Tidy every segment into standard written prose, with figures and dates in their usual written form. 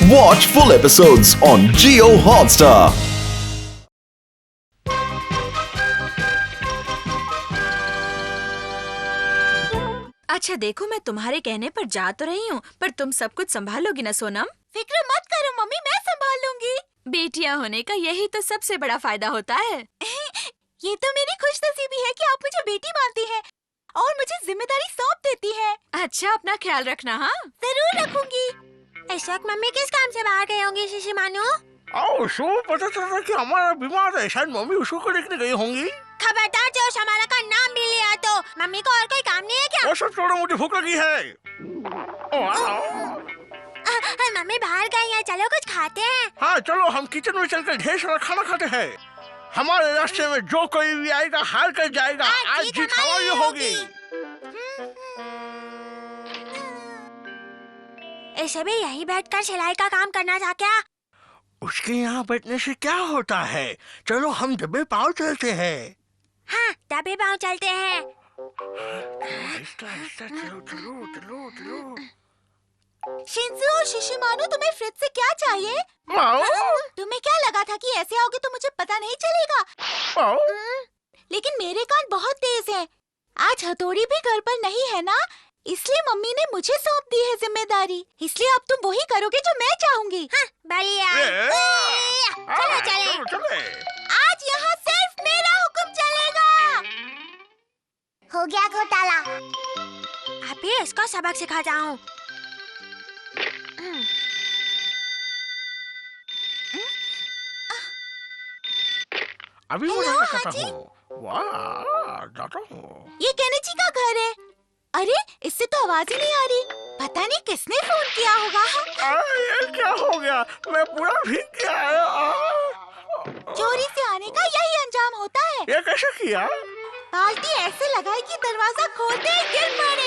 Watch full episodes on Jio Hotstar. अच्छा देखो, मैं तुम्हारे कहने पर जा तो रही हूँ, पर तुम सब कुछ संभालोगी ना सोनम? फिक्र मत करो मम्मी, मैं संभाल लूंगी। बेटियां होने का यही तो सबसे बड़ा फायदा होता है। ये तो मेरी खुशनसीबी है कि आप मुझे बेटी मानती हैं और मुझे जिम्मेदारी सौंप देती हैं। अच्छा, अपना ख्याल रखना। हाँ, जरूर रखूंगी। अशोक, मम्मी किस काम से बाहर गए होंगे शिशी मानो? उसको पता चला कि हमारा बीमार है, शायद मम्मी उसको को देखने गई होंगी। खबरदार, जो शमाला का नाम भी लिया तो मम्मी को और कोई काम नहीं है क्या? वो सब छोड़ो, मुझे भूख लगी है। मम्मी बाहर गई हैं, चलो कुछ खाते हैं। हाँ चलो, हम किचन में चलकर ढेर सारा खाना खाते हैं। हमारे रास्ते में जो कोई भी आएगा हार कर जाएगा। आज जीत हमारी होगी। ऐसे भी यही बैठकर सिलाई का काम करना था क्या? उसके यहाँ बैठने से क्या होता है? चलो हम दबे पाँव चलते हैं। हाँ, दबे पाँव चलते हैं। आहिस्ता आहिस्ता चलो चलो चलो चलो। शिंजू और शिशिमानु, तुम्हें फ्रिज से क्या चाहिए? तुम्हें क्या लगा था कि ऐसे आओगे तो मुझे पता नहीं चलेगा? लेकिन मेरे कान बहुत तेज हैं। आज हथौड़ी भी घर पर नहीं है ना, इसलिए मम्मी ने मुझे सौंप दी है जिम्मेदारी। इसलिए अब तुम वही करोगे जो मैं चाहूंगी। हाँ, बढ़िया। चलो चले। आज यहाँ सिर्फ मेरा हुक्म चलेगा। हो गया घोटाला। अभी इसको सबक सिखाता हूँ। अभी वो नहीं करता हूँ। वाह, जाता हूँ। ये केनेची का घर है। अरे, इससे तो आवाज ही नहीं आ रही। पता नहीं किसने फोन किया होगा। ये क्या हो गया? मैं पूरा भीग गया। चोरी से आने का यही अंजाम होता है। ये कैसे किया? बाल्टी ऐसे लगाई कि दरवाजा खोलते ही गिर पड़े।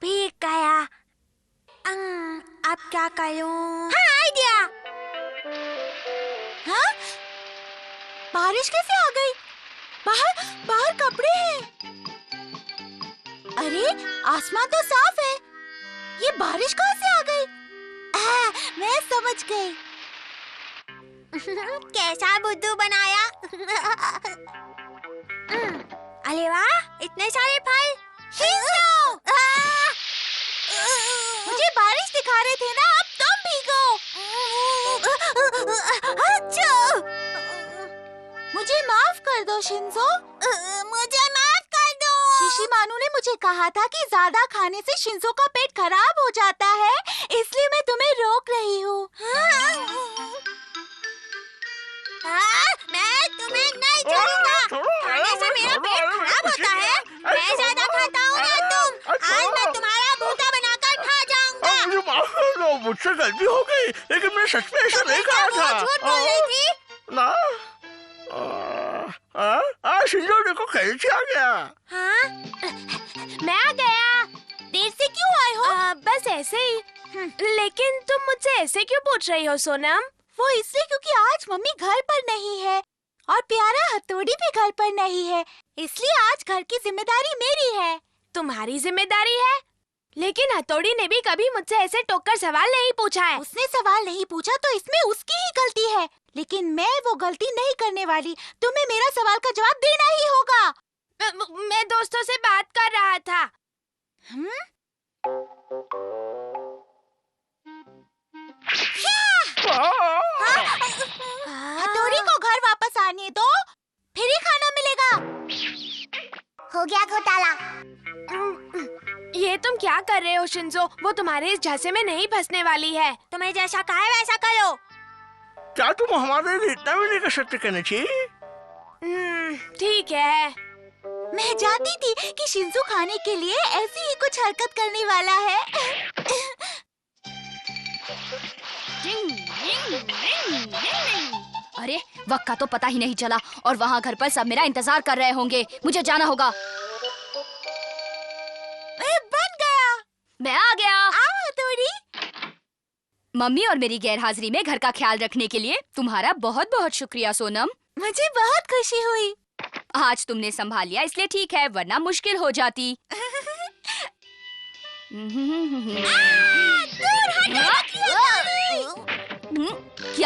भीग गया। अब क्या करूं? हाँ, आइडिया। हाँ? बारिश कैसे आ गई? बाहर कपड़े हैं। अरे, आसमान तो साफ है। ये बारिश कहाँ से आ गई? मैं समझ गई। कैसा बुद्धू बनाया। अरे वाह, इतने सारे फल। मुझे बारिश दिखा रहे थे ना, अब तुम भीगो। अच्छा, मुझे माफ कर दो शिंजो। मुझे माफ कर दो। शिशिमानु ने मुझे कहा था कि ज्यादा खाने से शिंजो का पेट खराब हो जाता है, इसलिए मैं तुम्हें रोक रही हूँ। मैं तुम्हें नहीं छोड़ूंगा। खाने से मेरा पेट खराब होता है। मैं ज्यादा खाता हूँ ना तुम। आज मैं तुम्हारा भूता बनाकर खा जाऊंगा। मुझे माफ कर दो, मुझसे गलती हो गई, लेकिन मैं सच में ऐसा नहीं कहा था। झूठ बोल रही थी ना। शिंजो देखो, कैसे आ गया? हाँ? मैं आ गया। देर से क्यों आए हो? बस ऐसे ही। लेकिन तुम मुझसे ऐसे क्यों पूछ रही हो सोनम? वो इसलिए क्योंकि आज मम्मी घर पर नहीं है और प्यारा हथौड़ी भी घर पर नहीं है, इसलिए आज घर की जिम्मेदारी मेरी है। तुम्हारी जिम्मेदारी है? लेकिन हथौड़ी ने भी कभी मुझसे ऐसे टोककर सवाल नहीं पूछा है। उसने सवाल नहीं पूछा तो इसमें उसकी ही गलती है, लेकिन मैं वो गलती नहीं करने वाली। तुम्हें मेरा सवाल का जवाब देना ही होगा। मैं दोस्तों से बात कर रहा था। हथौड़ी को घर वापस आने दो, फिर ही खाना मिलेगा। हो गया घोटाला। ये तुम क्या कर रहे हो शिंजो? वो तुम्हारे इस झांसे में नहीं फंसने वाली है। तुम्हें जैसा कहा है वैसा करो। क्या तुम हमारे लिए इतना भी नहीं कर सकते केनेची? ठीक है। मैं जानती थी कि शिंजो खाने के लिए ऐसी ही कुछ हरकत करने वाला है। अरे, वक्त का तो पता ही नहीं चला और वहाँ घर पर सब मेरा इंतजार कर रहे होंगे। मुझे जाना होगा। बन गया। मैं आ गया। आओ हथौड़ी। मम्मी और मेरी गैरहाजिरी में घर का ख्याल रखने के लिए तुम्हारा बहुत बहुत शुक्रिया सोनम। मुझे बहुत खुशी हुई। आज तुमने संभाल लिया इसलिए ठीक है, वरना मुश्किल हो जाती। क्या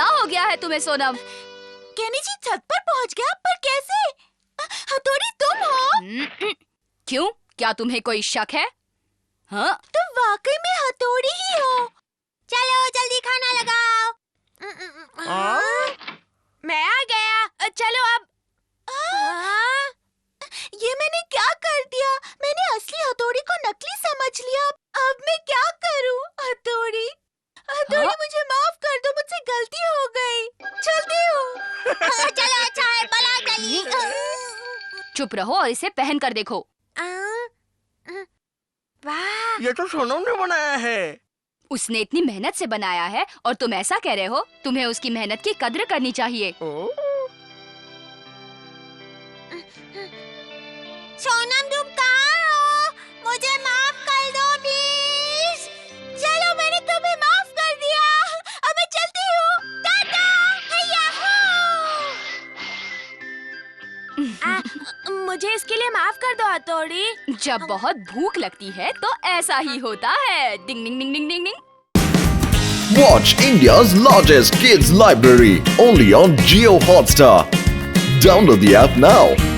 हो गया है तुम्हें सोनम? केनी जी छत पर पहुंच गया, पर कैसे? हथौड़ी तुम हो? क्यों, क्या तुम्हें कोई शक है? हाँ? तुम वाकई में हथौड़ी ही हो। चलो जल्दी खाना लगाओ। मैं आ गया, चलो अब। ये मैंने क्या कर दिया? मैंने असली हथौड़ी को नकली समझ लिया। अब मैं क्या करूं? हथौड़ी मुझे माफ कर दो, मुझसे गलती हो गई। चलती हूँ। चलो अच्छा है, बना जल्दी। चुप रहो और इसे पहन कर देखो। वाह, ये तो सोनम ने बनाया है। उसने इतनी मेहनत से बनाया है और तुम ऐसा कह रहे हो? तुम्हें उसकी मेहनत की कद्र करनी चाहिए। सोनम तुम कहाँ हो? मुझे माफ कर दो प्लीज। चलो मैंने तुम्हें माफ कर दिया। अब मैं चलती हूँ। टाटा। मुझे इसके लिए माफ कर दो हथौड़ी। जब बहुत भूख लगती है तो ऐसा ही होता है। डिंग डिंग डिंग डिंग डिंग डिंग। Watch India's largest kids library only on Jio Hotstar. Download the app now.